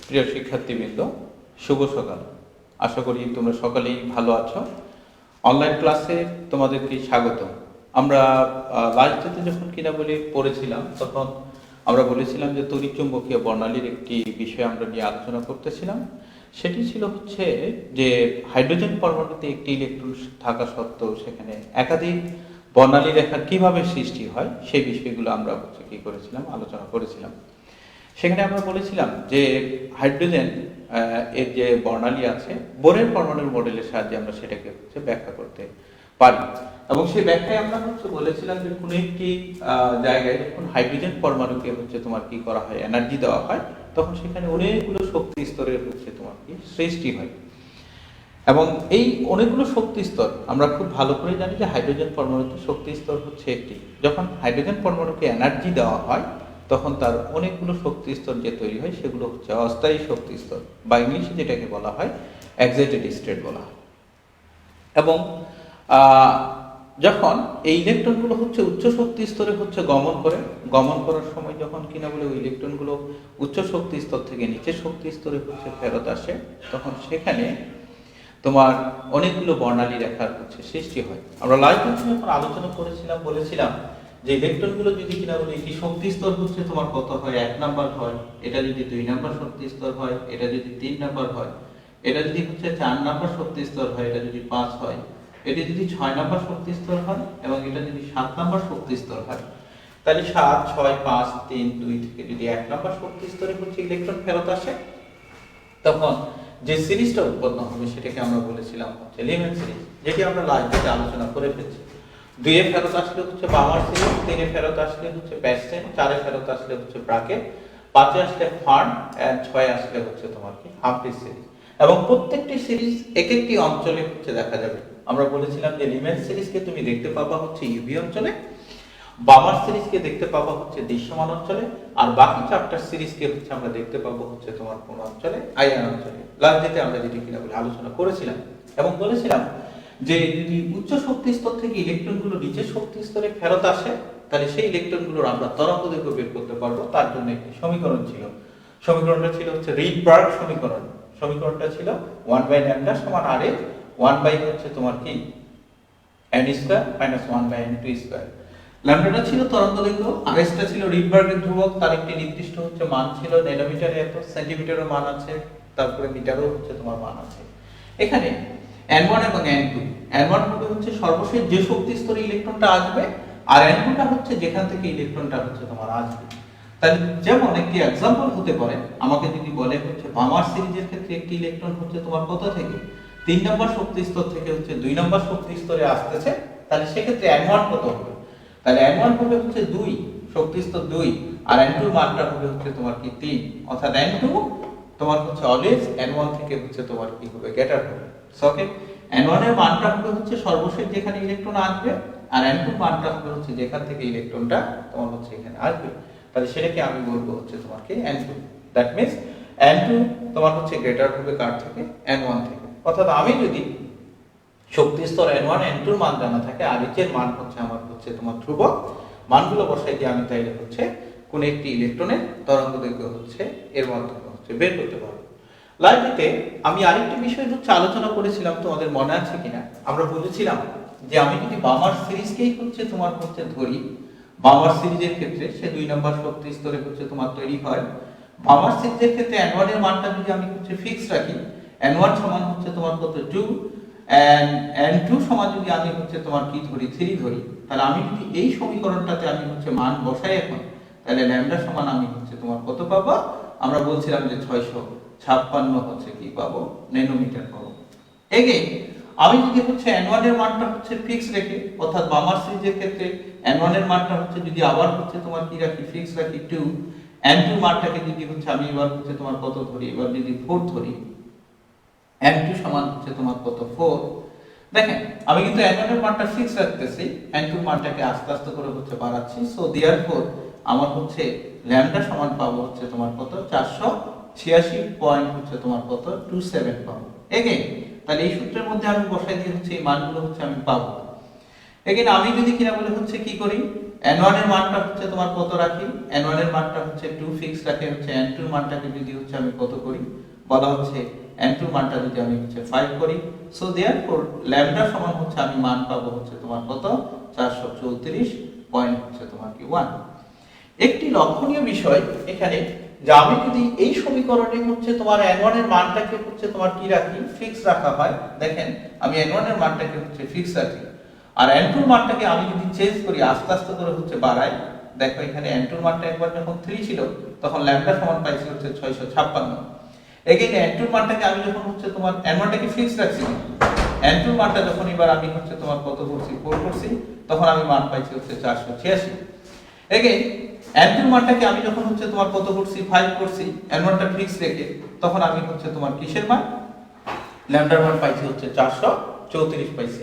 প্রিয় শিক্ষার্থীবৃন্দ, শুভ সকাল। আশা করি তোমরা সকলেই ভালো আছো। অনলাইন ক্লাসে তোমাদেরকে স্বাগত। আমরা লাস্টে যখন কিনা বলে পড়েছিলাম, তখন আমরা বলেছিলাম যে তড়িৎচুম্বকীয় বর্ণালীর একটি বিষয় আমরা নিয়ে আলোচনা করতেছিলাম। সেটি ছিল হচ্ছে যে হাইড্রোজেন পরমাণুতে একটি ইলেকট্রন থাকা সত্ত্বেও সেখানে একাধিক বর্ণালী রেখার কিভাবে সৃষ্টি হয় সেই বিষয়গুলো আমরা হচ্ছে কি করেছিলাম, আলোচনা করেছিলাম। সেখানে আমরা বলেছিলাম যে হাইড্রোজেন এর যে বর্ণালী আছে, বোরের পরমাণুর মডেলের সাহায্যে আমরা সেটাকে হচ্ছে ব্যাখ্যা করতে পারি। এবং সেই ব্যাখ্যায় আমরা হচ্ছে বলেছিলাম যে কোনো একটি জায়গায় যখন হাইড্রোজেন পরমাণুকে হচ্ছে তোমার কি করা হয়, এনার্জি দেওয়া হয়, তখন সেখানে অনেকগুলো শক্তি স্তরের হচ্ছে তোমার কি সৃষ্টি হয়। এবং এই অনেকগুলো শক্তি স্তর আমরা খুব ভালো করে জানি যে হাইড্রোজেন পরমাণুতে শক্তি স্তর হচ্ছে একটি। যখন হাইড্রোজেন পরমাণুকে এনার্জি দেওয়া হয়, তখন তার অনেকগুলো শক্তি স্তর যে তৈরি হয় সেগুলো হচ্ছে অস্থায়ী শক্তি স্তর, বা ইংলিশে যেটাকে বলা হয় এক্সাইটেড স্টেট বলা হয়। এবং যখন এই ইলেকট্রনগুলো হচ্ছে উচ্চ শক্তি স্তরে হচ্ছে গমন করার সময় যখন কিনা বলে ওই ইলেকট্রনগুলো উচ্চ শক্তি স্তর থেকে নিচে শক্তি স্তরে হচ্ছে ফেরত আসে, তখন সেখানে তোমার অনেকগুলো বর্ণালী রেখার হচ্ছে সৃষ্টি হয়। আমরা লাস্ট যখন আলোচনা করেছিলাম, বলেছিলাম যে ইলেকট্রনগুলো যদি কিনা বলে এটি শক্তি স্তর হচ্ছে তোমার কত হয়, 1 নাম্বার হয়, এটা যদি 2 নাম্বার শক্তি স্তর হয়, এটা যদি 3 নাম্বার হয়, এটা যদি হচ্ছে 4 নাম্বার শক্তি স্তর হয়, এটা যদি 5 হয়, এটি যদি 6 নাম্বার শক্তি স্তর হয়, এবং এটা যদি 7 নাম্বার শক্তি স্তর হয়, তাহলে 7, 6, 5, 3, 2 থেকে যদি 1 নাম্বার শক্তি স্তরে হচ্ছে ইলেকট্রন ফেরত আসে, তখন যে সিরিজটা উৎপন্ন হবে সেটাকে আমরা বলেছিলাম হচ্ছে লিমেন সিরিজ, যেটি আমরা লাস্টে আলোচনা করে ফেলেছি। 2 এ ফেরত আসলে হচ্ছে বামার সিরিজ, 3 এ ফেরত আসলে হচ্ছে প্যাস্টেন, 4 এ ফেরত আসলে হচ্ছে ব্রাকেট, 5 এ আসলে ফার্ন, এন্ড 6 এ আসলে হচ্ছে তোমার কি হাফটি সিরিজ। এবং প্রত্যেকটি সিরিজ এক একটি অঞ্চলে হচ্ছে দেখা যাবে। আমরা বলেছিলাম যে লিমেন সিরিজকে তুমি দেখতে পাবা হচ্ছে ইউভি অঞ্চলে, বামার সিরিজকে দেখতে পাবো হচ্ছে দৃশ্যমান অঞ্চলে, আর বাকি 4টা সিরিজকে হচ্ছে আমরা দেখতে পাবো হচ্ছে তোমার কোন অঞ্চলে, আইআর অঞ্চলে। লাস্ট যেতে আমরা যেটি কিনা বলে আলোচনা করেছিলাম এবং বলেছিলাম যে যদি উচ্চ শক্তি স্তর থেকে ইলেকট্রনগুলো নিচের শক্তি স্তরে ফেরত আসে, তাহলে সেই ইলেকট্রনগুলোর আমরা তরঙ্গদৈর্ঘ্য বের করতে পারবো। তার জন্য একটি সমীকরণ ছিল। সমীকরণটা ছিল হচ্ছে রিডবার্গ সমীকরণ। সমীকরণটা ছিল 1/λ সমান RA 1 হচ্ছে তোমার কি n square minus 1/n2 square. ল্যামডাটা ছিল তরঙ্গদৈর্ঘ্য, আরএসটা ছিল রিডবার্গের ধ্রুবক, তার একটি নির্দিষ্ট হচ্ছে মান ছিল, ন্যানোমিটারে এত, সেন্টিমিটারের মান আছে, তারপরে মিটারও হচ্ছে তোমার মান আছে। এখানে n1 এবং n2, n1 হবে হচ্ছে সর্বশেষ যে শক্তি স্তরে ইলেকট্রনটা আসবে, আর n2 টা হচ্ছে যেখান থেকে ইলেকট্রনটা হচ্ছে তোমার আসবে। তাহলে যেমন একটি एग्जांपल হতে পারে, আমাকে যদি বলে হচ্ছে বামার সিরিজের ক্ষেত্রে একটি ইলেকট্রন হচ্ছে তোমার কত থেকে 3 নম্বর শক্তি স্তর থেকে হচ্ছে 2 নম্বর শক্তি স্তরে আসতেছে, তাহলে সেক্ষেত্রে n1 কত হবে? তাহলে n1 হবে হচ্ছে 2, শক্তি স্তর 2, আর n2 এর মানটা হবে হচ্ছে তোমার কি 3, অর্থাৎ n2 তোমার হচ্ছে অলওয়েজ n1 থেকে হচ্ছে তোমার কি হবে, গ্রেটার হবে। ওকে, n1 এর মানটা হবে হচ্ছে সর্বশেষ যেখানে ইলেকট্রন আসবে, আর n2 এর মানটা হবে হচ্ছে যেখান থেকে ইলেকট্রনটা তোমার হচ্ছে এখানে আসবে। তাহলে সেটাকে আমি বলবো হচ্ছে তোমার কি n2। দ্যাট মিন্স n2 তোমার হচ্ছে গ্রেটার হবে কার থেকে, n1 থেকে। অর্থাৎ আমি যদি শক্তি স্তর n1 n2 এর মান জানা থাকে, আর h এর মান হচ্ছে আমার হচ্ছে তোমার ধ্রুবক, মানগুলো বসাই দিয়ে আমি তাইলে হচ্ছে কোন একটি ইলেকট্রনের তরঙ্গদৈর্ঘ্য হচ্ছে এর মাধ্যমে হচ্ছে বের করতে পারবো। লাইভে আমি আরেকটি বিষয় হচ্ছে আলোচনা করেছিলাম, তোমাদের মনে আছে কিনা? আমরা বলেছিলাম যে আমি যদি বামার সিরিজকেই হচ্ছে তোমার হচ্ছে ধরি, বামার সিরিজের ক্ষেত্রে সে 2 নম্বর শক্তি স্তরে হচ্ছে তোমার তৈরি হয়। বামার সিরিজের ক্ষেত্রে n1 এর মানটা যদি আমি হচ্ছে ফিক্স রাখি, n1 সমান হচ্ছে তোমার কত 2, and n2 সমান যদি আমি হচ্ছে তোমার কি ধরি 3 ধরি, তাহলে আমি যদি এই সমীকরণটাতে আমি হচ্ছে মান বসাই এখন, তাহলে ল্যামডা সমান আমি হচ্ছে তোমার কত পাবো? আমরা বলছিলাম যে 656 হচ্ছে কি পাবো, ন্যানোমিটার পাবো। এগেইন আমি যদি হচ্ছে n1 এর মানটা হচ্ছে ফিক্স রেখে, অর্থাৎ বামার সিরিজের ক্ষেত্রে n1 এর মানটা হচ্ছে যদি আবার হচ্ছে তোমার কি রাখি, ফিক্স রাখি 2, n2 মানটাকে যদি হচ্ছে আমি এবার হচ্ছে তোমার কত ধরি, এবার যদি 4 ধরি, n2 সমান হচ্ছে তোমার কত 4। দেখেন আমি কিন্তু n1 এর মানটা ফিক্স রাখতেছি, n2 মানটাকে আস্তে আস্তে করে হচ্ছে বাড়াচ্ছি। সো देयरफॉर আমার হচ্ছে ল্যামডা সমান পাবো হচ্ছে তোমার কত 486 পয়েন্ট হচ্ছে তোমার কত 27 পাবো। এগেইন তাহলে এই সূত্রের মধ্যে আমি বসাই দিয়ে হচ্ছে এই মানগুলো হচ্ছে আমি পাবো। এগেইন আমি যদি কিনা বলে হচ্ছে কি করি, n1 এর মানটা হচ্ছে তোমার কত রাখি, n1 এর মানটা হচ্ছে 2 ফিক্স রাখে হচ্ছে n2 এর মানটাকে যদি হচ্ছে আমি কত করি, বলা হচ্ছে n2 এর মানটা যদি আমি হচ্ছে 5 করি, সো देयरफॉर ল্যামডা সমান হচ্ছে আমি মান পাবো হচ্ছে তোমার কত 434 পয়েন্ট হচ্ছে তোমার কি 1। একটি লক্ষণীয় বিষয় এখানে যে আমি যদি এই সমীকরণে হচ্ছে তোমার n1 এর মানটাকে হচ্ছে তোমার কি রাখি, ফিক্স রাখা হয়, দেখেন আমি n1 এর মানটাকে হচ্ছে ফিক্স রাখি, আর n2 এর মানটাকে আমি যদি চেঞ্জ করি আস্তে আস্তে করে হচ্ছে বাড়াই, দেখো এখানে n2 এর মানটা একবার যখন 3 ছিল তখন ল্যামডা সমান পাইছি হচ্ছে 656। এগেইন n2 এর মানটাকে আমি যখন হচ্ছে তোমার n1 টাকে ফিক্স রাখছি, n2 এর মানটা যখন এবার আমি হচ্ছে তোমার কত করছি 4 করছি, তখন আমি মান পাইছি হচ্ছে 486। এগেইন n2 এর মানটাকে আমি যখন হচ্ছে তোমার কত করছি 5 করছি, n1 টা ফিক্স রেখে, তখন আমি হচ্ছে তোমার কিসের মান, ল্যামডার মান পাইছি হচ্ছে 434 পাইছি।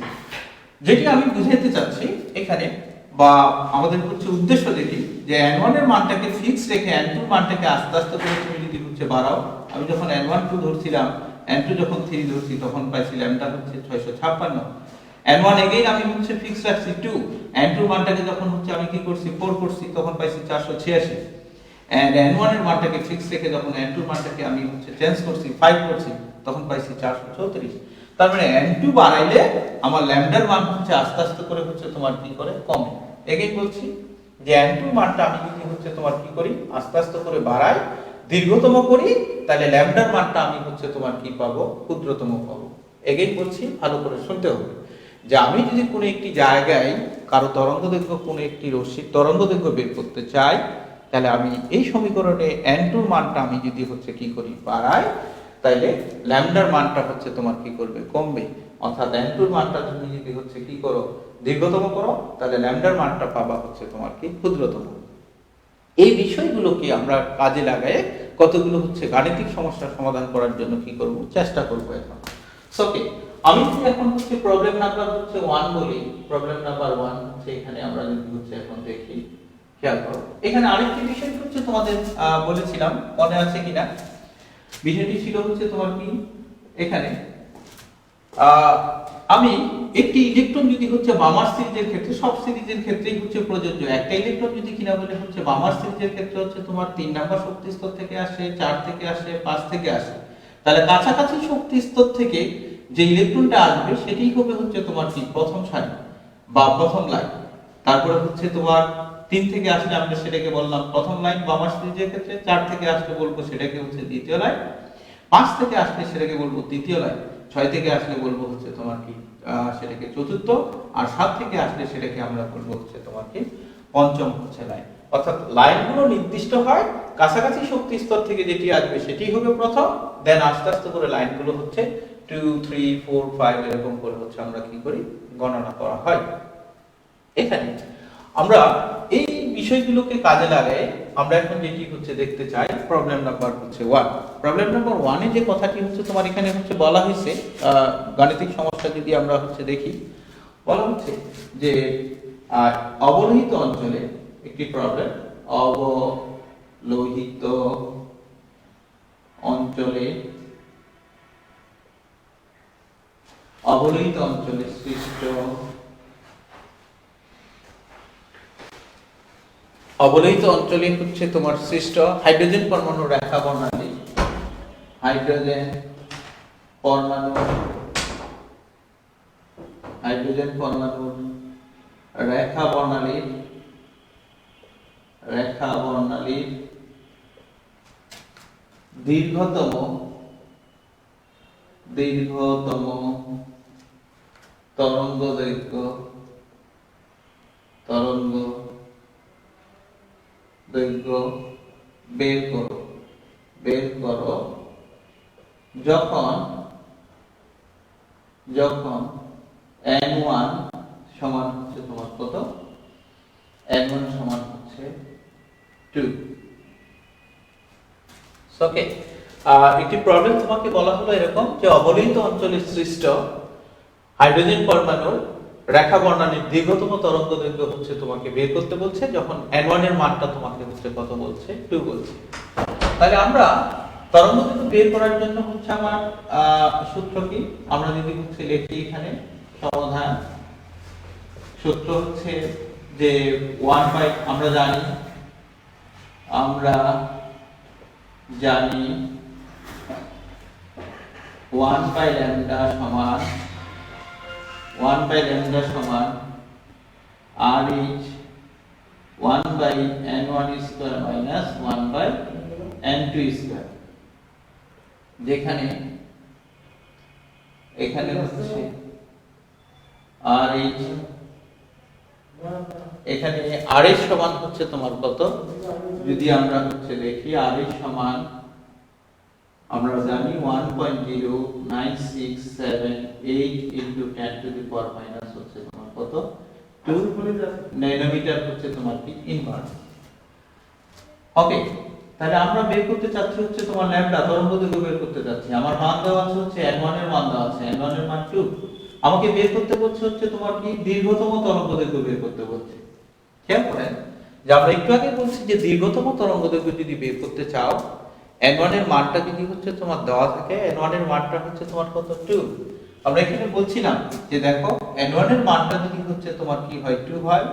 যেটি আমি বুঝাইতে চাচ্ছি এখানে বা আমাদের হচ্ছে উদ্দেশ্য যেটি, যে n1 এর মানটাকে ফিক্স রেখে n2 এর মানটাকে আস্তে আস্তে করে তুমি যদি হচ্ছে বাড়াও, আমি যখন n1 2 ধরছিলাম, n2 যখন 3 ধরছি, তখন পাইছি ল্যামডা হচ্ছে 656। n1 এগেইন আমি হচ্ছে ফিক্স রাখছি 2, n2 এর মানটাকে যখন হচ্ছে আমি কি করছি 4 করছি, তখন পাইছি 486। এন্ড n1 এর মানটাকে ফিক্স রেখে যখন n2 এর মানটাকে আমি হচ্ছে চেঞ্জ করছি 5 করছি, তখন পাইছি 434। তার মানে n2 বাড়াইলে আমার ল্যামডার মান হচ্ছে আস্তে আস্তে করে হচ্ছে তোমার কি করে কমে। এগেইন বলছি যে n2 মানটা আমি যদি হচ্ছে তোমার কি করি আস্তে আস্তে করে বাড়াই, দীর্ঘতম করি, তাহলে ল্যামডার মানটা আমি হচ্ছে তোমার কি পাবো, ক্ষুদ্রতম পাবো। এগেইন বলছি, ভালো করে শুনতে হবে, যে আমি যদি কোনো একটি জায়গায় কারো তরঙ্গদৈর্ঘ্য কোনো একটি রশ্মির তরঙ্গদৈর্ঘ্য বের করতে চাই, তাহলে আমি এই সমীকরণে n2 এর মানটা আমি যদি হচ্ছে কি করি বাড়াই, তাহলে ল্যামডার মানটা হচ্ছে তোমার কি করবে, কমবে। অর্থাৎ n2 এর মানটা তুমি যদি হচ্ছে কি করো দীর্ঘতম করো, তাহলে ল্যামডার মানটা পাবা হচ্ছে তোমার কি ক্ষুদ্রতম। এই বিষয়গুলোকে আমরা কাজে লাগায় কতগুলো হচ্ছে গাণিতিক সমস্যার সমাধান করার জন্য কি করব, চেষ্টা করব এখন। ওকে, আমি যদি এখন হচ্ছে প্রবলেম নাম্বার হচ্ছে 1 বলি, প্রবলেম নাম্বার 1 হচ্ছে এখানে আমরা যদি হচ্ছে এখন দেখি, খেয়াল করো এখানে আরেকটি বিষয় হচ্ছে তোমাদের বলেছিলাম, মনে আছে কিনা, বিষয়টি ছিল হচ্ছে তোমার কি এখানে আমি একটি ইলেকট্রন যদি হচ্ছে বামার সিরিজের ক্ষেত্রে, সব সিরিজের ক্ষেত্রেই হচ্ছে প্রযোজ্য, একটা ইলেকট্রন যদি কিনা বলে হচ্ছে বামার সিরিজের ক্ষেত্রে হচ্ছে তোমার 3 নাম্বার শক্তি স্তর থেকে আসে, 4 থেকে আসে, 5 থেকে আসে, তাহলে কাছাকাছি শক্তি স্তর থেকে যে ইলেকট্রনটা আসবে সেটাই হবে হচ্ছে তোমার কি প্রথম সারি বা প্রথম লাইন। তারপরে হচ্ছে তোমার 3 থেকে আসলে আমরা সেটাকে বললাম প্রথম লাইন বামার সিরিজের ক্ষেত্রে, 4 থেকে আসলে বলবো সেটাকে হচ্ছে দ্বিতীয় লাইন, 5 থেকে আসলে সেটাকে বলবো তৃতীয় লাইন, 6 থেকে আসলে বলবো হচ্ছে তোমার কি সেটাকে চতুর্থ, আর 7 থেকে আসলে সেটাকে আমরা বলবো হচ্ছে তোমার কি পঞ্চম হচ্ছে লাইন। অর্থাৎ লাইনগুলো নির্দিষ্ট হয়, কাছাকাছি শক্তি স্তর থেকে যেটি আসবে সেটি হবে প্রথম, দেন আস্তে আস্তে করে লাইনগুলো হচ্ছে 2 3 4 5 এরকম করে হচ্ছে আমরা কি করি গণনা করা হয়। এখানে আমরা এই বিষয়গুলোকে কাজে লাগাই আমরা এখন যেটি হচ্ছে দেখতে চাই প্রবলেম নাম্বার হচ্ছে 1। প্রবলেম নাম্বার 1 এ যে কথাটি হচ্ছে তোমার এখানে হচ্ছে বলা হয়েছে, গাণিতিক সমস্যা যদি আমরা হচ্ছে দেখি, বলা হচ্ছে যে অবলোহিত অঞ্চলে একটি প্রবলেম, অবলোহিত অঞ্চলে সৃষ্ট অবলোহিত অঞ্চলে হচ্ছে তোমার সৃষ্ট হাইড্রোজেন পরমাণুর রেখা বর্ণালী, হাইড্রোজেন পরমাণুর রেখা বর্ণালীর দীর্ঘতম তরঙ্গ দৈর্ঘ্য বের করো যখন n1 সমান হচ্ছে তোমার কত, n1 সমান হচ্ছে 2। ওকে, একটি প্রবলেম তোমাকে বলা হলো এরকম যে অবলোহিত অঞ্চলে সৃষ্ট হাইড্রোজেন পরমাণুর রেখা বর্ণালীর দীর্ঘতম তরঙ্গ দৈর্ঘ্য হচ্ছে তোমাকে বের করতে বলছে, যখন n1 এর মানটা তোমাকে হচ্ছে কত বলছে, 2 বলছে। তাহলে আমরা তরঙ্গ দৈর্ঘ্য বের করার জন্য হচ্ছে আমার সূত্র কি, আমরা যদি হচ্ছে লিখি এখানে সমাধান, সূত্র হচ্ছে যে 1 বাই আমরা জানি 1 বাই ল্যামডা সমান r is 1 by n1 square minus 1 by n2 square, যেখানে এখানে হচ্ছে r is এখানে r এর সমান হচ্ছে তোমার কত, যদি আমরা হচ্ছে দেখি r এর সমান আমরা জানি 1.0967 into 10 to the power minus হচ্ছে তোমার কত 2 ন্যানোমিটার হচ্ছে তোমার কি ইনভার্স। ওকে, তাহলে আমরা বের করতে চাচ্ছি হচ্ছে তোমার ল্যামডা তরঙ্গদৈর্ঘ্য বের করতে চাচ্ছি। আমার মান দেওয়া আছে হচ্ছে n1 এর মান দেওয়া আছে, n1 এর মান 2। আমাকে বের করতে বলছে হচ্ছে তোমার কি দীর্ঘতম তরঙ্গদৈর্ঘ্য বের করতে বলছে। খেয়াল করেন যে আমরা একটু আগে বলছি যে দীর্ঘতম তরঙ্গদৈর্ঘ্য যদি বের করতে চাও, n1 এর মানটা যদি হচ্ছে তোমার দেওয়া থাকে, n1 এর মানটা হচ্ছে তোমার কত 2। আমরা এখানে বলছিলাম যে দেখো n1 এর মানটা যদি হচ্ছে তোমার কি হয় 2 হয়,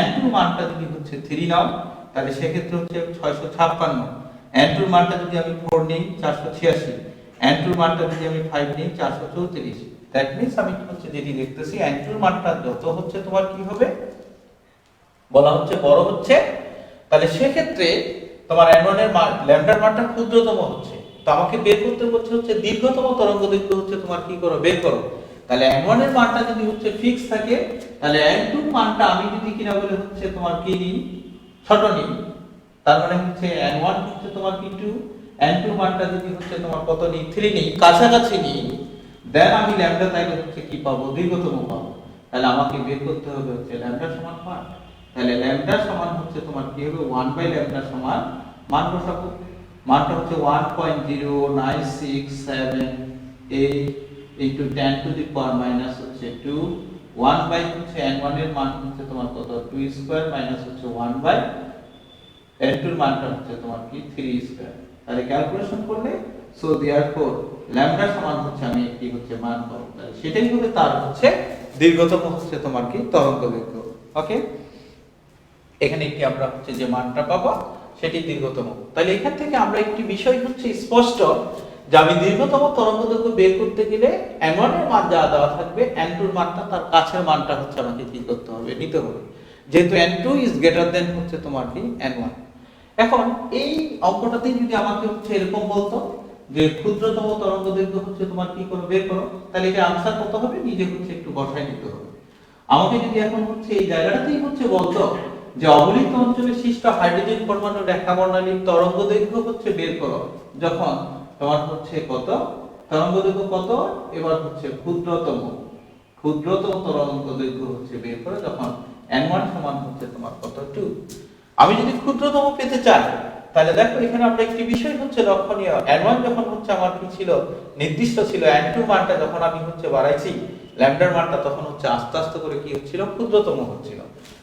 n2 এর মানটা যদি হচ্ছে 3 নাও তাহলে সেক্ষেত্রে হচ্ছে 656, n2 এর মানটা যদি আমি 4 নিই 486, n2 এর মানটা যদি আমি 5 নিই 434। দ্যাট মিন্স আমি হচ্ছে যেটি লিখতেছি n2 এর মানটা যত হচ্ছে তোমার কি হবে বলা হচ্ছে বড় হচ্ছে, তাহলে সেক্ষেত্রে তোমার n1 এর মান ল্যামডার মানটা ক্ষুদ্রতম হচ্ছে। তো আমাকে বের করতে বলছে হচ্ছে দীর্ঘতম তরঙ্গদৈর্ঘ্য হচ্ছে তোমার কি করো বের করো। তাহলে n1 এর মানটা যদি হচ্ছে ফিক্স থাকে, তাহলে n2 এর মানটা আমি যদি কিনা বলে হচ্ছে তোমার কি নিই ছোট নিই, তার মানে হচ্ছে n1 হচ্ছে তোমার কি 2, n2 এর মানটা যদি হচ্ছে তোমার কত নিই 3 নিই, কাছাকাছি নিই, দেন আমি ল্যামডা তাইলে হচ্ছে কি পাবো দীর্ঘতম পাবো। তাহলে আমাকে বের করতে হবে হচ্ছে ল্যামডা সমান 5। তাহলে ল্যামডা সমান হচ্ছে তোমার কি হবে 1 বাই ল্যামডা সমান মান বসাবো, মানটা হচ্ছে 1.0967 into 10 to the power minus হচ্ছে 2, 1 বাই হচ্ছে n1 এর মান হচ্ছে তোমার কত 2 স্কয়ার মাইনাস হচ্ছে 1 বাই n2 এর মানটা হচ্ছে তোমার কি 3 স্কয়ার। তাহলে ক্যালকুলেশন করলে সো देयरफॉर ল্যামডা সমান হচ্ছে আমি একটি হচ্ছে মান পাবো, তাহলে সেটাই হবে তার হচ্ছে দীর্ঘতম হচ্ছে তোমার কি তরঙ্গদৈর্ঘ্য। ওকে, এখানে কি আমরা হচ্ছে যে মানটা পাবো সেটি দীর্ঘতম। তাহলে এখান থেকে আমরা একটি বিষয় হচ্ছে স্পষ্ট যে আমি দীর্ঘতম তরঙ্গদৈর্ঘ্য বের করতে গেলে n1 এর মান যা দেওয়া থাকবে n2 এর মানটা তার কাছের মানটা হচ্ছে আমাকে কি করতে হবে নিতে হবে, যেহেতু n2 ইজ গ্রেটার দেন হচ্ছে তোমার কি n1। এখন এই অঙ্কটাতে যদি আমাকে হচ্ছে এরকম বলতো যে ক্ষুদ্রতম তরঙ্গদৈর্ঘ্য হচ্ছে তোমার কি করে বের করো, তাহলে এটা आंसर কত হবে নিজে হচ্ছে একটু বসায় নিতে হবে। আমাকে যদি এখন হচ্ছে এই জায়গাটাতেই হচ্ছে বলতো যে অবলিত অঞ্চলে সৃষ্ট হাইড্রোজেন পরমাণুর রেখা বর্ণালীর তরঙ্গদৈর্ঘ্য হচ্ছে বের করো, যখন তোমার হচ্ছে কত তরঙ্গদৈর্ঘ্য কত, এবার হচ্ছে ক্ষুদ্রতম তরঙ্গদৈর্ঘ্য হচ্ছে বের করো যখন n1 সমান হচ্ছে তোমার কত 2। আমি যদি ক্ষুদ্রতম পেতে চাই তাহলে দেখো এখানে আমরা একটি বিষয় হচ্ছে লক্ষণীয়, n1 যখন হচ্ছে আমার কি ছিল নির্দিষ্ট ছিল, n2 মানটা যখন আমি হচ্ছে বাড়াইছি ল্যামডার মানটা তখন হচ্ছে আস্তে আস্তে করে কি হচ্ছিল ক্ষুদ্রতম হচ্ছিল।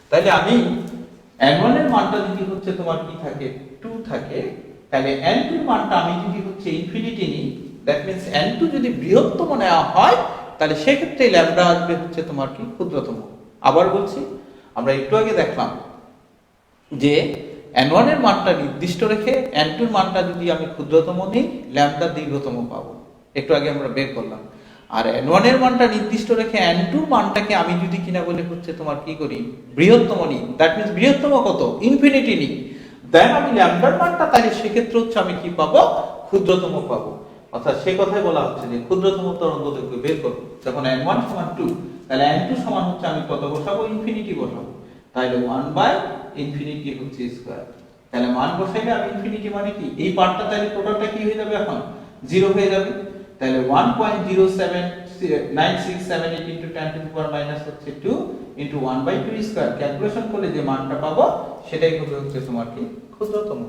তাহলে আমি n1 এর মানটা যদি হচ্ছে তোমার কি থাকে 2 থাকে, তাহলে n2 এর মানটা আমি যদি হচ্ছে ইনফিনিটি নিই, দ্যাট মিন্স n2 যদি বৃহত্তম নেওয়া হয় তাহলে সেই ক্ষেত্রে ল্যামডা আসবে হচ্ছে তোমার কি ক্ষুদ্রতম। আবার বলছি আমরা একটু আগে দেখলাম যে n1 এর মানটা নির্দিষ্ট রেখে n2 এর মানটা যদি আমি ক্ষুদ্রতম নিই ল্যামডা দীর্ঘতম পাবো, একটু আগে আমরা বের করলাম। আর n1 এর মানটা নির্দিষ্ট রেখে n2 এর মানটাকে আমি যদি কিনা বলে হচ্ছে তোমার কি করি বৃহত্তম নিই, দ্যাট মিন্স বৃহত্তম কত ইনফিনিটি নিই, দেন আমি ল্যামডার মানটা তাহলে সেক্ষেত্রে হচ্ছে আমি কি পাবো ক্ষুদ্রতম পাবো। অর্থাৎ সেই কথাই বলা হচ্ছে যে ক্ষুদ্রতম তরঙ্গদৈর্ঘ্য বের করো যখন n1 সমান 2, তাহলে n2 সমান হচ্ছে আমি কত বসাবো ইনফিনিটি বসাবো, তাহলে 1 বাই ইনফিনিটি হচ্ছে স্কয়ার। তাহলে মান বসাইলে আমি ইনফিনিটি মানে কি এই পার্টটা তাহলে টোটালটা কি হয়ে যাবে এখন 0 হয়ে যাবে। তাহলে 1.07967 into 10 to the power minus হচ্ছে 2 into 1 by 2 স্কয়ার। ক্যালকুলেশন করলে যে মানটা পাবো সেটাই হবে হচ্ছে তোমার কি ক্ষুদ্রতম।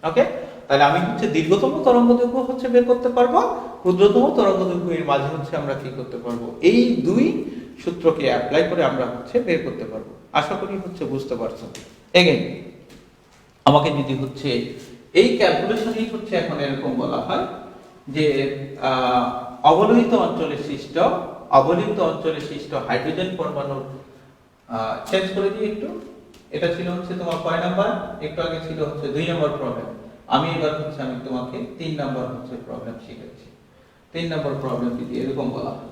ওকে, তাহলে আমি হচ্ছে দীর্ঘতম তরঙ্গদৈর্ঘ্য হচ্ছে বের করতে পারবো, ক্ষুদ্রতম তরঙ্গদৈর্ঘ্য এর মাঝে হচ্ছে আমরা কি করতে পারবো এই দুই সূত্রকে অ্যাপ্লাই করে আমরা হচ্ছে বের করতে পারবো। আশা করি হচ্ছে বুঝতে পারছো। এগেইন আমাকে যদি হচ্ছে এই ক্যালকুলেশনই হচ্ছে এখন এরকম বলা হয় যে অবলোহিত অঞ্চলে সৃষ্ট হাইড্রোজেন পরমাণুর চেঞ্জ করে দিই একটু এটা ছিল হচ্ছে তোমার কয় নাম্বার, একটু আগে ছিল হচ্ছে 2 নম্বর প্রবলেম। আমি এবার হচ্ছে আমি তোমাকে 3 নাম্বার হচ্ছে প্রবলেম শিখাচ্ছি। 3 নম্বর প্রবলেম যদি এরকম বলা হয়,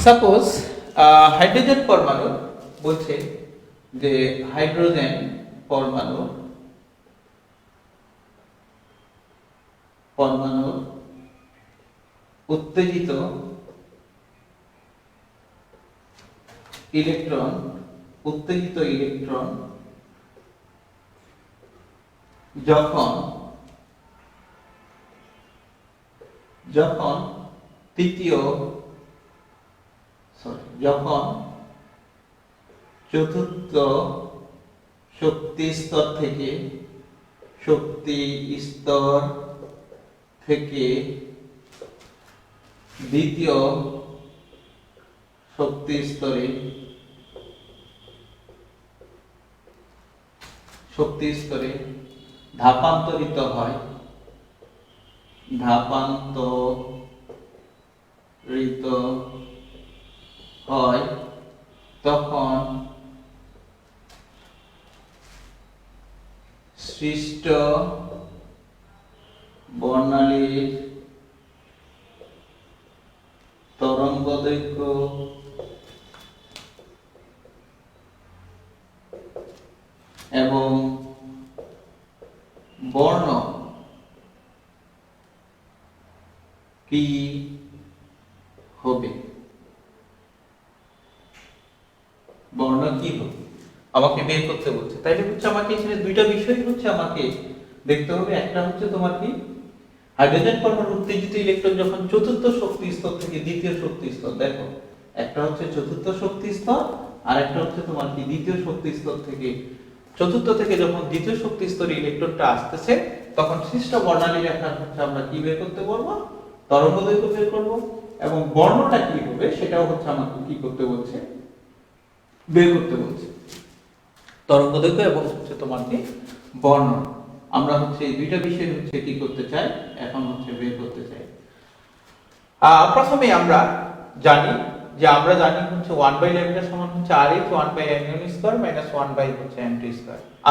সাপোজ হাইড্রোজেন পরমাণু বলছে যে হাইড্রোজেন পরমাণু উত্তেজিত ইলেকট্রন যখন চতুর্থ শক্তি স্তর থেকে দ্বিতীয় শক্তি স্তরে ধাপান্তরিত হয় তখন সৃষ্ট বর্ণালীর তরঙ্গদৈর্ঘ্য এবং বর্ণ কি হবে? আমাকে বের করতে বলছে। তাইলে হচ্ছে আমাকে এখানে দুইটা বিষয় হচ্ছে আমাকে দেখতে হবে। একটা হচ্ছে তোমার কি হাইড্রোজেন পরমাণুর উত্তেজিত ইলেকট্রন যখন চতুর্থ শক্তি স্তর থেকে দ্বিতীয় শক্তি স্তর, দেখো একটা হচ্ছে চতুর্থ শক্তি স্তর আর একটা হচ্ছে তোমার কি দ্বিতীয় শক্তি স্তর থেকে, চতুর্থ থেকে যখন দ্বিতীয় শক্তি স্তরে ইলেকট্রনটা আসতেছে তখন সৃষ্ট বর্ণালী রেখার হচ্ছে আমরা কি বের করতে বলবো, তরঙ্গদৈর্ঘ্য বের করব, এবং বর্ণটা কি হবে সেটাও হচ্ছে আমাকে কি করতে বলছে, বের করতে বলছে। তরঙ্গদৈর্ঘ্য এবং হচ্ছে তোমার কি বর্ণ, আমরা হচ্ছে এই দুইটা বিষয় হচ্ছে কি করতে চাই, এখন হচ্ছে বের করতে চাই। প্রথমে আমরা জানি হচ্ছে 1/λ সমান হচ্ছে RH 1/n² - 1/n2²।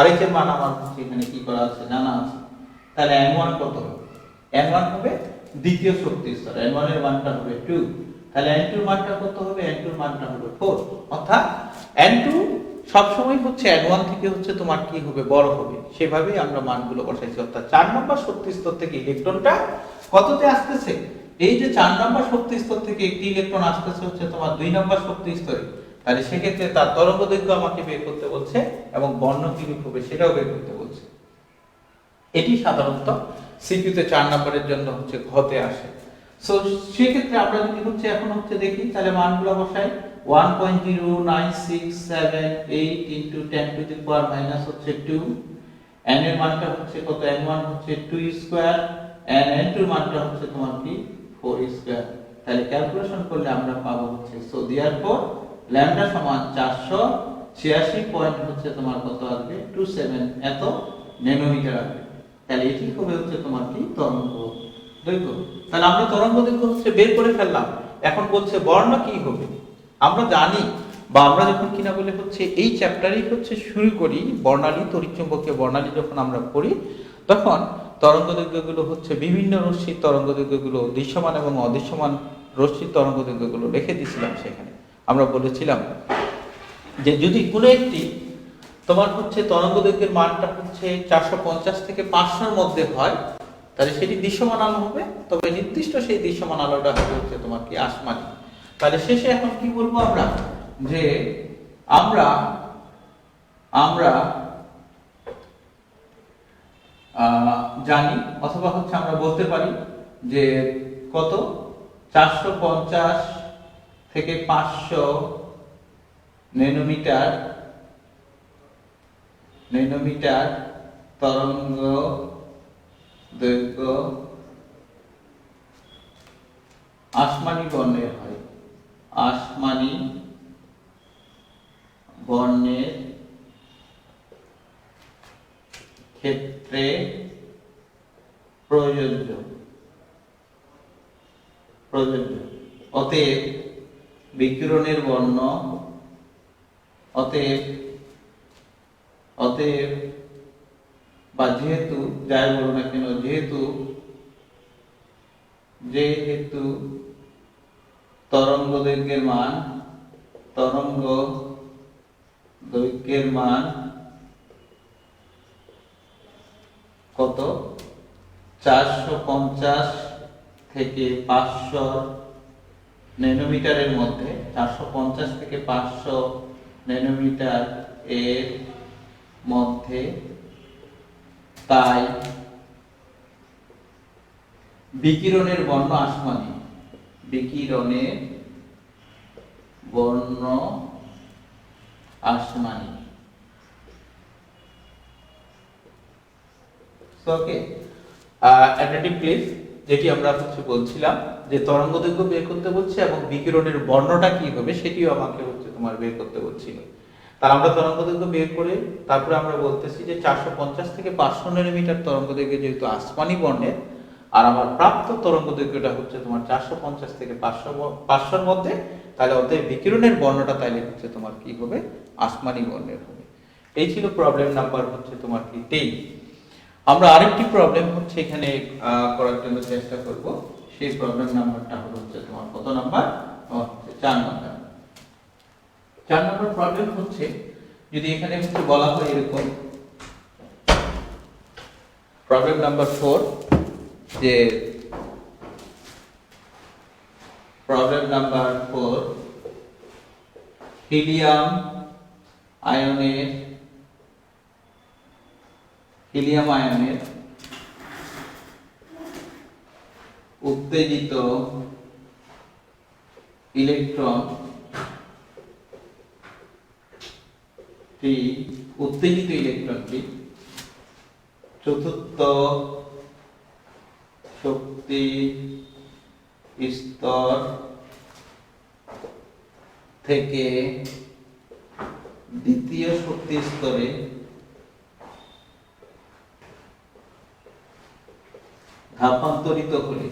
RH এর মান আমার হচ্ছে এখানে কি করা আছে জানা আছে। তাহলে n1 কত হবে? n1 হবে দ্বিতীয় শক্তি স্তর, n1 এর মানটা হবে 2। তাহলে n2 এর মানটা কত হবে? n2 এর মানটা হবে 4। অর্থাৎ n2 সব সময় হচ্ছে n1 থেকে হচ্ছে তোমার কি হবে, বড় হবে। সেভাবেই আমরা মানগুলো বসাইছি। অর্থাৎ 4 নম্বর শক্তি স্তর থেকে ইলেকট্রনটা কততে আসতেছে, এই যে 4 নম্বর শক্তি স্তর থেকে একটি ইলেকট্রন আসতেছে হচ্ছে তোমার 2 নম্বর শক্তি স্তরে, তাহলে সেক্ষেত্রে তার তরঙ্গদৈর্ঘ্য আমাকে বের করতে বলছে এবং বর্ণ কি হবে সেটাও বের করতে বলছে। এটি সাধারণত সিকিউতে 4 নম্বরের জন্য হচ্ছে ঘতে আসে। সো সেক্ষেত্রে আমরা যদি হচ্ছে এখন হচ্ছে দেখি, তাহলে মানগুলো বসাই। 1.09678 into 10 to the power minus হচ্ছে 2, n এর মানটা হচ্ছে কত, n1 হচ্ছে 2 স্কয়ার, n2 এর মানটা হচ্ছে তোমার কি 4 স্কয়ার। তাহলে ক্যালকুলেশন করলে আমরা পাবো হচ্ছে, সো देयरफॉर ল্যামডা সমান 486 পয়েন্ট হচ্ছে তোমার কত আসবে, 27 এত ন্যানোমিটার আসবে। তাহলে এটি হবে হচ্ছে তোমার কি তরঙ্গদৈর্ঘ্য। তাহলে আমরা তরঙ্গদৈর্ঘ্য হচ্ছে বের করে ফেললাম। এখন বলছে বর্ণ কি হবে। আমরা জানি বা আমরা যখন কিনা বলে হচ্ছে এই চ্যাপ্টারই হচ্ছে শুরু করি, বর্ণালী তড়িৎচুম্বকীয় বর্ণালী যখন আমরা পড়ি তখন তরঙ্গদৈর্ঘ্যগুলো হচ্ছে বিভিন্ন রশ্মির তরঙ্গদৈর্ঘ্যগুলো, দৃশ্যমান এবং অদৃশ্যমান রশ্মির তরঙ্গদৈর্ঘ্যগুলো লিখে দিয়েছিলাম। সেখানে আমরা বলেছিলাম যে যদি কোনো একটি তোমার হচ্ছে তরঙ্গদৈর্ঘ্যের মানটা হচ্ছে 450 থেকে 500 এর মধ্যে হয়, তাহলে সেটি দৃশ্যমান আলো হবে। তবে নির্দিষ্ট সেই দৃশ্যমান আলোটা হবে হচ্ছে তোমার কি আসমানি। তাহলে শেষে এখন কি বলবো আমরা, যে আমরা জানি অথবা হচ্ছে আমরা বলতে পারি যে কত, 450 থেকে 500 ন্যানোমিটার তরঙ্গ দৈর্ঘ্য আসমানি বর্ণের হয়। আসমানি বর্ণের ক্ষেত্রে প্রযোজ্য। অতএব বিকিরণের বর্ণ অতএব অতএব বা যেহেতু যাই বলো না কেন, যেহেতু তরঙ্গ দৈর্ঘ্যের মান কত 450 থেকে 500 ন্যানোমিটারের মধ্যে, 450 থেকে 500 ন্যানোমিটার এর মধ্যে, তাই বিকিরণের বর্ণ আসমানী, বিকিরণের বর্ণ আসমানী। ওকে, অ্যাটেন্টিভ প্লিজ। যেটি আমরা বলছিলাম যে তরঙ্গ দৈর্ঘ্য বের করতে বলছে এবং বিকিরণের বর্ণটা কি হবে সেটিও আমাকে তোমার বের করতে বলছিল। তাহলে আমরা তরঙ্গ দৈর্ঘ্য বের করে তারপরে আমরা বলতেছি যে 450 থেকে 500 ন্যানোমিটার তরঙ্গ দৈর্ঘ্য যেহেতু আসমানী বর্ণের, আর আমার প্রাপ্ত তরঙ্গ দৈর্ঘ্যটা তোমার 450 থেকে 500 মধ্যে, তাহলে অতএব বিকিরণের বর্ণটা তাইলে তোমার কি হবে, আসমানী বর্ণের হবে। এই ছিল প্রবলেম নাম্বার তোমার কি 3। আমরা আরেকটি প্রবলেম এখানে করার জন্য চেষ্টা করব। সেই প্রবলেম নাম্বারটা হলো তোমার কত নাম্বার, 4 নাম্বার। 4 নাম্বার প্রবলেম যদি এখানে বলা হয় এরকম, প্রবলেম নাম্বার 4, যে প্রবলেম নাম্বার 4 হিলিয়াম আয়নের উত্তেজিত ইলেকট্রনটি চতুর্থ শক্তি স্তর থেকে দ্বিতীয় শক্তি স্তরে ধাপান্তরিত হলে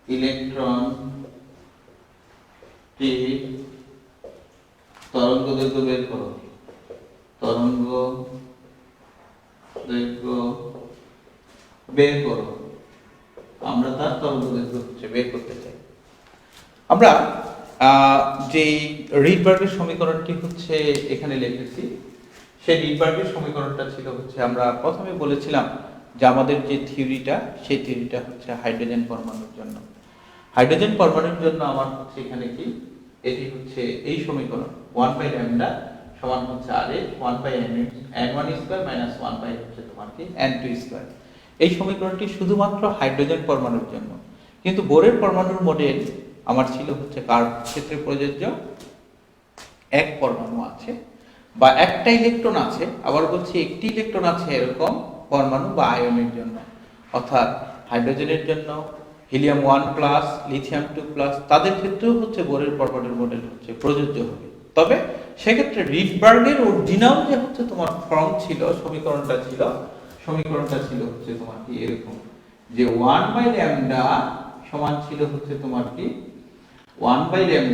ইলেকট্রনটি তরঙ্গ দৈর্ঘ্য বের করো, আমরা তার তরঙ্গ দৈর্ঘ্য বের করতে চাই। আমরা যে রিডবার্গের সমীকরণটি এখানে লিখেছি, সেই রিডবার্গের সমীকরণটা ছিল আমরা প্রথমে বলেছিলাম যে আমাদের যে থিওরিটা, সেই থিওরিটা হাইড্রোজেন পরমাণুর জন্য। হাইড্রোজেন পরমাণুর জন্য আমার এখানে কি, এটি এই সমীকরণ 1/λ সমান RH 1/n1² মাইনাস 1/, তোমার কি n2²। এই সমীকরণটি শুধুমাত্র হাইড্রোজেন পরমাণুর জন্য। কিন্তু বোরের পরমাণুর মডেল আমার ছিল কার ক্ষেত্রে প্রযোজ্য, এক পরমাণু আছে বা একটা ইলেকট্রন আছে, আবার একটি ইলেকট্রন আছে এরকম পরমাণু বা আয়নের জন্য, অর্থাৎ হাইড্রোজেনের জন্য হিলিয়াম 1+, লিথিয়াম 2+, তাদের ক্ষেত্রেও বোরের পরমাণুর মডেল প্রযোজ্য হবে। তবে সেক্ষেত্রে রিডবার্গের অরিজিনাল যে তোমার ফর্ম ছিল, সমীকরণটা ছিল তোমার কি এরকম, যে 1/λ সমান ছিল তোমার কি 1/λ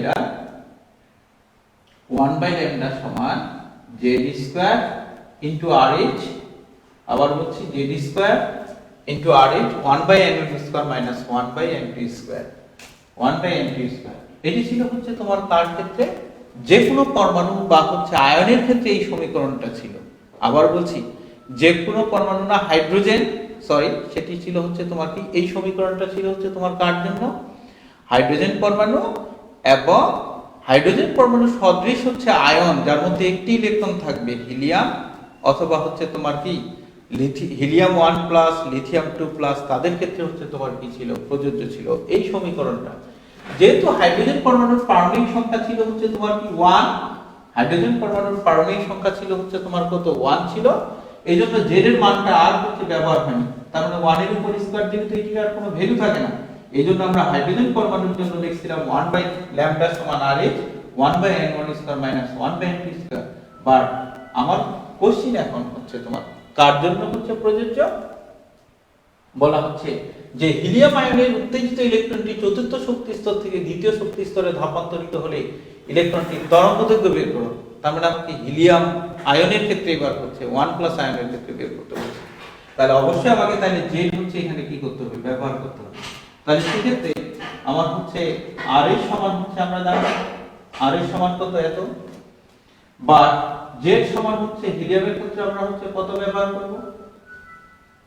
সমান z² ইনটু RH, আবার z² into RH 1/n1² minus 1/n2²। এটি ছিল তোমার তার ক্ষেত্রে যে কোনো পরমাণু বা আয়নের ক্ষেত্রে এই সমীকরণটা ছিল। আবার যে কোনো পরমাণু না হাইড্রোজেন, সেটি ছিল তোমার কি এই সমীকরণটা ছিল তোমার কার জন্য, হাইড্রোজেন পরমাণু এবং হাইড্রোজেন পরমাণু সদৃশ আয়ন যার মধ্যে একটি ইলেকট্রন থাকবে, হিলিয়াম অথবা তোমার কি হিলিয়াম 1+, লিথিয়াম 2+, তাদের ক্ষেত্রে তোমার কি ছিল, প্রযোজ্য ছিল এই সমীকরণটা। যেহেতু হাইড্রোজেন পরমাণুর পারমাণবিক সংখ্যা ছিল তোমার কি 1, হাইড্রোজেন পরমাণুর পারমাণবিক সংখ্যা ছিল তোমার কত, 1 ছিল, এই জন্য z এর মানটা আর ব্যবহার হয়নি। তার মানে 1 এর উপর স্কয়ার দিলে তো এটির আর কোনো ভ্যালু থাকে না, এই জন্য আমরা হাইড্রোজেন পরমাণুর জন্য লিখছিলাম 1 বাই ল্যামডা সমান RH 1 বাই n1 square minus 1 by n2 square. But আমার কোশ্চেন এখন হচ্ছে তোমার কার জন্য হচ্ছে প্রযোজ্য, বলা হচ্ছে যে হিলিয়াম আয়নের উত্তেজিত ইলেকট্রনটি চতুর্থ শক্তি স্তর থেকে দ্বিতীয় শক্তি স্তরে ধাপান্তরিত হলে ইলেকট্রনটির তরঙ্গদৈর্ঘ্য বের করো। তার মানে আমাকে হিলিয়াম আয়নের ক্ষেত্রে বার করছে, 1+ আয়নের ক্ষেত্রে বের করতে বলছে। তাহলে অবশ্যই আমাকে তাহলে জেড হচ্ছে এখানে কি করতে হবে, ব্যবহার করতে হবে। তাহলে সেক্ষেত্রে আমার হচ্ছে RH সমান হচ্ছে আমরা জানি RH সমান কত এত, বা জেড সমান হচ্ছে হিলিয়ামের ক্ষেত্রে আমরা হচ্ছে কত ব্যবহার করব,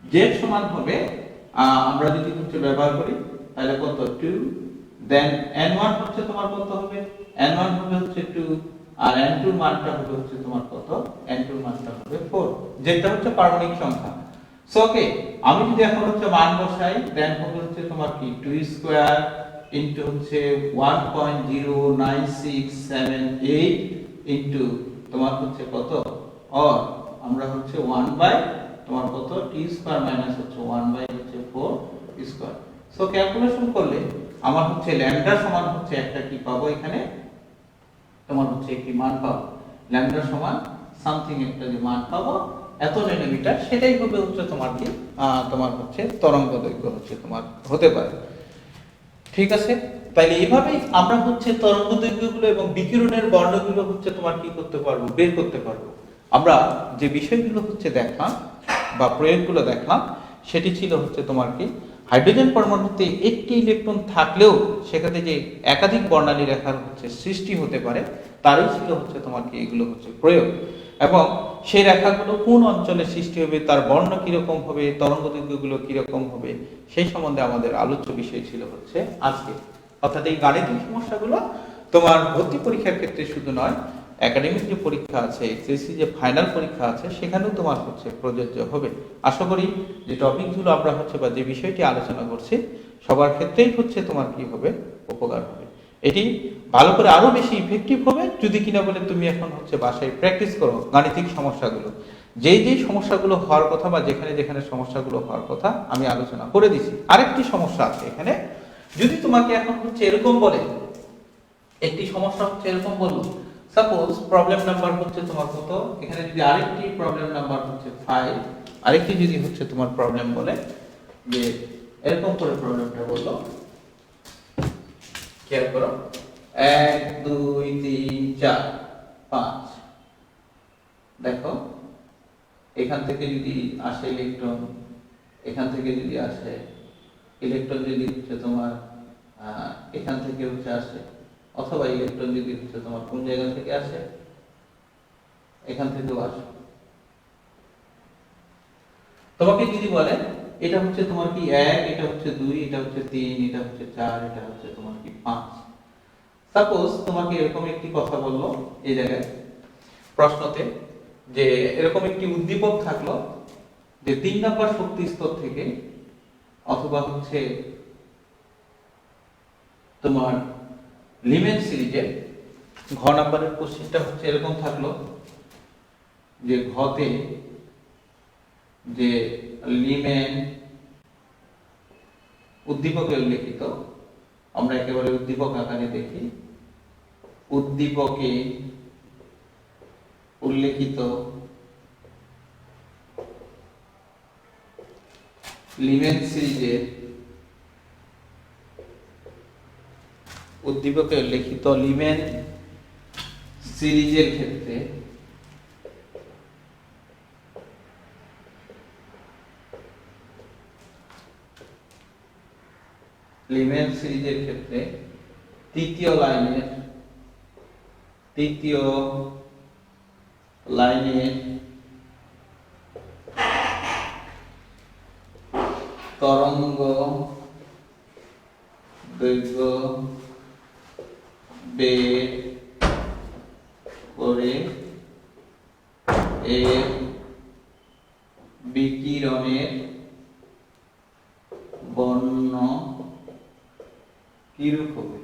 জেড সমান হবে আমরা যদি হচ্ছে ব্যবহার করি তাহলে কত 2, দেন n1 হচ্ছে তোমার কত হবে, n1 হবে হচ্ছে 2 আর n2 এর মানটা হবে হচ্ছে তোমার কত, n2 এর মানটা হবে 4, যেটা হচ্ছে পারমাণবিক সংখ্যা। সো ওকে, আমি যদি এখন হচ্ছে মান বসাই দেন হবে হচ্ছে তোমার কি 2 স্কয়ার ইনটু হচ্ছে 1.09678 ইনটু তোমার হচ্ছে কত, আর আমরা হচ্ছে 1 বাই তোমার কত t স্কয়ার মাইনাস হচ্ছে 1 বাই হচ্ছে 4 স্কয়ার। সো ক্যালকুলেশন করলে আমার হচ্ছে ল্যামডা সমান হচ্ছে একটা কি পাবো, এখানে তোমার হচ্ছে একটি মান পাবো, ল্যামডা সমান সামথিং একটা যে মান পাবো এত ন্যানোমিটার, সেটাই হবে হচ্ছে তোমার কি তোমার হচ্ছে তরঙ্গ দৈর্ঘ্য হচ্ছে তোমার হতে পারে। ঠিক আছে, তাইলে এইভাবেই আমরা হচ্ছে তরঙ্গ দৈর্ঘ্যগুলো এবং বিকিরণের বর্ণগুলো হচ্ছে তোমার কি করতে পারবো, বের করতে পারবো। আমরা যে বিষয়গুলো হচ্ছে দেখলাম বা প্রয়োগগুলো দেখলাম সেটি ছিল হচ্ছে তোমার কি হাইড্রোজেন পরমাণুতে একটি ইলেকট্রন থাকলেও সেখানে যে একাধিক বর্ণালী রেখার হচ্ছে সৃষ্টি হতে পারে তারই ছিল হচ্ছে তোমার কি এগুলো হচ্ছে প্রয়োগ, এবং সেই রেখাগুলো কোন অঞ্চলে সৃষ্টি হবে, তার বর্ণ কিরকম হবে, তরঙ্গ দৈর্ঘ্যগুলো কিরকম হবে, সেই সম্বন্ধে আমাদের আলোচ্য বিষয় ছিল হচ্ছে আজকে। অর্থাৎ এই গাণিতিক সমস্যাগুলো তোমার ভর্তি পরীক্ষার ক্ষেত্রে শুধু নয়, একাডেমিক যে পরীক্ষা আছে, এসএসসি যে ফাইনাল পরীক্ষা আছে সেখানেও তোমার হচ্ছে প্রযোজ্য হবে। আশা করি যে টপিকগুলো আমরা হচ্ছে বা যে বিষয়টি আলোচনা করছি সবার ক্ষেত্রেই হচ্ছে তোমার কি হবে, উপকার হবে। এটি ভালো করে আরো বেশি ইফেক্টিভ হবে যদি কিনা বলে তুমি এখন হচ্ছে বাসায় প্র্যাকটিস করো গাণিতিক সমস্যাগুলো। যেই সমস্যাগুলো হওয়ার কথা বা যেখানে যেখানে সমস্যাগুলো হওয়ার কথা আমি আলোচনা করে দিছি। আরেকটি সমস্যা আছে এখানে, যদি তোমাকে এখন হচ্ছে এরকম বলে, একটি সমস্যা হচ্ছে এরকম বললো, সাপোজ প্রবলেম নাম্বার হচ্ছে তোমার কত, এখানে যদি আরেকটি প্রবলেম নাম্বার হচ্ছে 5, আরেকটি যদি হচ্ছে তোমার প্রবলেম বলে যে এরকম করে প্রবলেমটা বললো, খেয়াল করো 1 2 3 4 5, দেখো এখান থেকে যদি আসে ইলেকট্রন, এখান থেকে যদি আসে ইলেকট্রন, যদি হচ্ছে তোমার এখান থেকে হচ্ছে আসে, অথবা ইলেকট্রন যদি হচ্ছে তোমার কোন জায়গা থেকে আসে, এখান থেকেও আসে, তোমাকে যদি বলে এটা হচ্ছে তোমার কি 1, এটা হচ্ছে 2, এটা হচ্ছে 3, এটা হচ্ছে 4, এটা হচ্ছে তোমার কি 5। সাপোজ তোমাকে এরকম একটি কথা বললো এই জায়গায় প্রশ্নতে যে এরকম একটি উদ্দীপক থাকলো যে 3 নাম্বার শক্তি স্তর থেকে, অথবা হচ্ছে তোমার লিমেন সিরিজের ঘ নাম্বারের কোশ্চেনটা হচ্ছে এরকম থাকলো যে ঘতে যে লিমেন উদ্দীপকে উল্লেখিত, আমরা একেবারে উদ্দীপক আকারে দেখি, উদ্দীপকে উল্লেখিত লিমেন সিরিজের, উদ্দীপকে উল্লেখিত লিমেন সিরিজের ক্ষেত্রে লিমেন সিরিজের ক্ষেত্রে তৃতীয় লাইনের তরঙ্গ দৈর্ঘ্য বের করে এর বিকিরণের বর্ণ কিরূপ হবে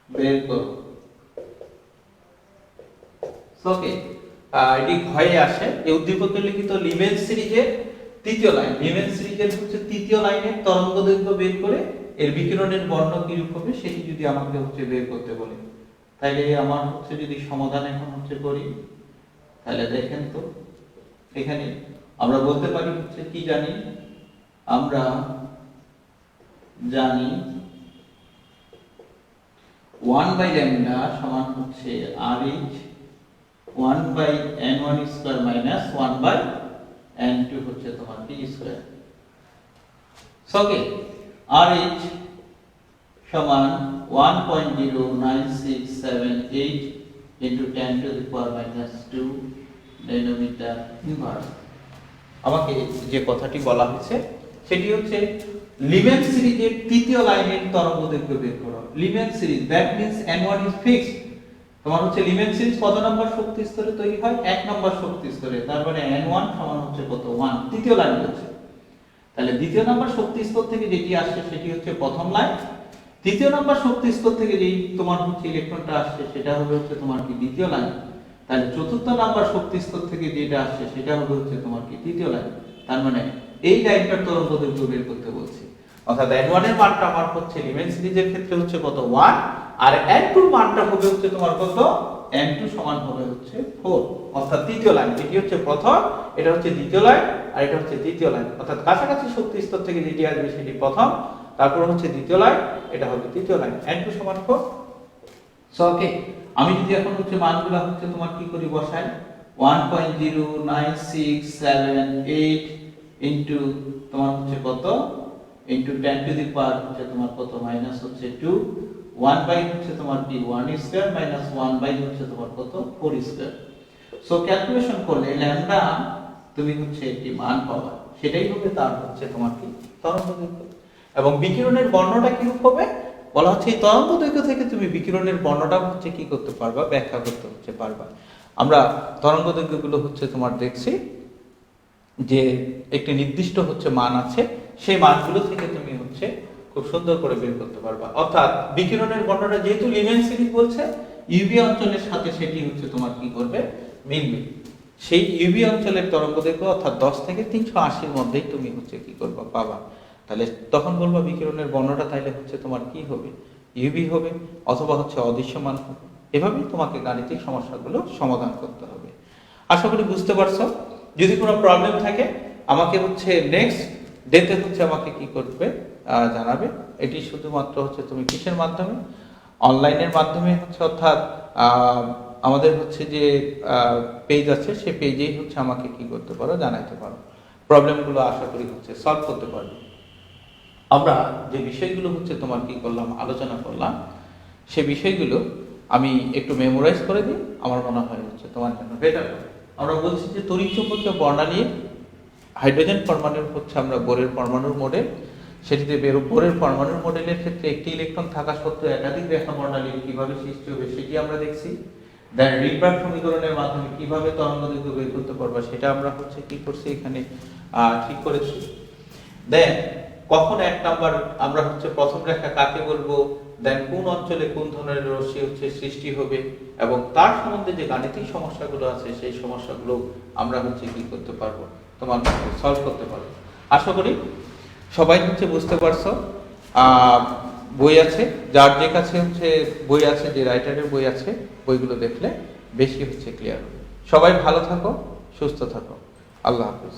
বের করো। ওকে, এটি ঘয়ে আসে এই উদ্দীপকে লিখিত লিমেন সিরিজের তৃতীয় লাইন, লিমেন সিরিজের হচ্ছে তৃতীয় লাইনের তরঙ্গ দৈর্ঘ্য বের করে এর বিকিরণের বর্ণ কিরূপ হবে সেটি যদি আমাকে হচ্ছে বের করতে বলে, তাহলে আমার হচ্ছে যদি সমাধান এখন হচ্ছে করি, তাহলে দেখেন তো এখানে আমরা বলতে পারি হচ্ছে কি জানি, আমরা জানি 1/λ সমান হচ্ছে RH 1/n1 square minus 1/n2 হচ্ছে তোমার p স্কয়ার। ওকে, RH সমান 1.09678 into 10 to the power minus 2 denominator inverse. আমাকে যে কথাটি বলা হয়েছে সেটি হচ্ছে লিমেন সিরিজের তৃতীয় লাইনের তরঙ্গ দৈর্ঘ্য বের করো। Lyman series, that means n1 is fixed. তোমার হচ্ছে লিমেন সিরিজ কত নম্বর শক্তি স্তরে তৈরি হয়? 1 নম্বর শক্তি স্তরে। তার মানে n1 সমান হচ্ছে কত? 1। তৃতীয় লাইন হচ্ছে, তাহলে দ্বিতীয় নম্বর শক্তি স্তর থেকে যেটি আসছে সেটি হচ্ছে প্রথম লাইন, তৃতীয় নম্বর শক্তি স্তর থেকে যেই তোমার হচ্ছে ইলেকট্রনটা আসছে সেটা হবে হচ্ছে তোমার কি দ্বিতীয় লাইন। তাহলে চতুর্থ নাম্বার শক্তি স্তর থেকে যেটা আসছে সেটা হবে হচ্ছে তোমার কি তৃতীয় লাইন। তার মানে এই লাইনটার তরঙ্গ দৈর্ঘ্য বের করতে বলছি, অর্থাৎ n1 এর মানটা আমার হচ্ছে লিমেন সিরিজের ক্ষেত্রে হচ্ছে কত? 1, আর n2 এর মানটা হবে হচ্ছে তোমার কত? n2 সমান হবে হচ্ছে 4, অর্থাৎ তৃতীয় লাইন। এটি হচ্ছে প্রথম, এটা হচ্ছে দ্বিতীয় লাইন, আর এটা হচ্ছে তৃতীয় লাইন। অর্থাৎ কাছাকাছি শক্তি স্তর থেকে যেটি আসবে সেটি প্রথম, তারপর হচ্ছে দ্বিতীয় লাইন, এটা হবে তৃতীয় লাইন। n2 সমান 4। সো ওকে, আমি যদি এখন হচ্ছে মানগুলো হচ্ছে তোমার কি করি বসাই, 1.09678 ইনটু তোমার হচ্ছে কত, ইনটু 10 টু দি পাওয়ার হচ্ছে তোমার কত, মাইনাস হচ্ছে 2, 1 বাই হচ্ছে তোমার কি 1 স্কয়ার মাইনাস 1 বাই হচ্ছে তোমার কত 4 স্কয়ার। সো ক্যালকুলেশন করলে ল্যামডা তুমি হচ্ছে একটি মান পাবা, সেটাই হবে তার হচ্ছে তোমার কি তরঙ্গ দৈর্ঘ্য। এবং বিকিরণের বর্ণটা কি রূপ হবে বলা হচ্ছে, এই তরঙ্গ দৈর্ঘ্য থেকে তুমি বিকিরণের বর্ণটা হচ্ছে কি করতে পারবা, ব্যাখ্যা করতে হচ্ছে পারবা। আমরা তরঙ্গ দৈর্ঘ্যগুলো হচ্ছে তোমার দেখছি যে একটি নির্দিষ্ট হচ্ছে মান আছে, সেই মানগুলো থেকে তুমি হচ্ছে খুব সুন্দর করে বের করতে পারবা। অর্থাৎ বিকিরণের বর্ণটা যেহেতু লিমেন সিরিজ বলছে, ইউভি অঞ্চলের সাথে সেটি হচ্ছে তোমার কি করবে, মিলবে। সেই ইউভি অঞ্চলের তরঙ্গ দৈর্ঘ্য অর্থাৎ 10 থেকে 380 এর মধ্যেই তুমি হচ্ছে কি করবা, পাবা। তাহলে তখন বলবা বিকিরণের বর্ণটা তাইলে হচ্ছে তোমার কি হবে, ইউভি হবে অথবা হচ্ছে অদৃশ্যমান হবে। এভাবেই তোমাকে গাণিতিক সমস্যাগুলো সমাধান করতে হবে। আশা করি বুঝতে পারছো। যদি কোনো প্রবলেম থাকে আমাকে হচ্ছে নেক্সট ডেতে হচ্ছে আমাকে কি করবে, জানাবে। এটি শুধুমাত্র হচ্ছে তুমি কিসের মাধ্যমে, অনলাইনের মাধ্যমে হচ্ছে, অর্থাৎ আমাদের হচ্ছে যে পেজ আছে সেই পেজেই হচ্ছে আমাকে কি করতে পারো, জানাইতে পারো। প্রবলেমগুলো আশা করি হচ্ছে সলভ করতে পারবে। আমরা যে বিষয়গুলো হচ্ছে তোমার কি করলাম, আলোচনা করলাম, সেই বিষয়গুলো আমি একটু মেমোরাইজ করে দিই, আমার মনে হয় হচ্ছে তোমার জন্য বেটার হবে। আমরা বলছি যে তড়িৎচুম্বকীয় বর্ণালীর হাইড্রোজেন পরমাণুর হচ্ছে আমরা বোরের পরমাণুর মডেল, সেটিতে বোরের পরমাণুর মডেলের ক্ষেত্রে একটি ইলেকট্রন থাকা সত্ত্বেও একাধিক রেখা বর্ণালী কিভাবে সৃষ্টি হবে সেটি আমরা দেখছি। দেন রিডবার্গ সমীকরণের মাধ্যমে কিভাবে তরঙ্গ দৈর্ঘ্য বের করতে পারবা সেটা আমরা হচ্ছে কি করছি এখানে ঠিক করেছি। দেন কখন এক নাম্বার আমরা হচ্ছে প্রথম রেখা কাকে বলবো, দেন কোন অঞ্চলে কোন ধরনের রশ্মি হচ্ছে সৃষ্টি হবে, এবং তার সম্বন্ধে যে গাণিতিক সমস্যাগুলো আছে সেই সমস্যাগুলো আমরা হচ্ছে কি করতে পারবো, তোমার সলভ করতে পারবো। আশা করি সবাই হচ্ছে বুঝতে পারছো। বই আছে, যার যে কাছে হচ্ছে বই আছে, যে রাইটারের বই আছে, বইগুলো দেখলে বেশি হচ্ছে ক্লিয়ার হবে। সবাই ভালো থাকো, সুস্থ থাকো। আল্লাহ হাফেজ।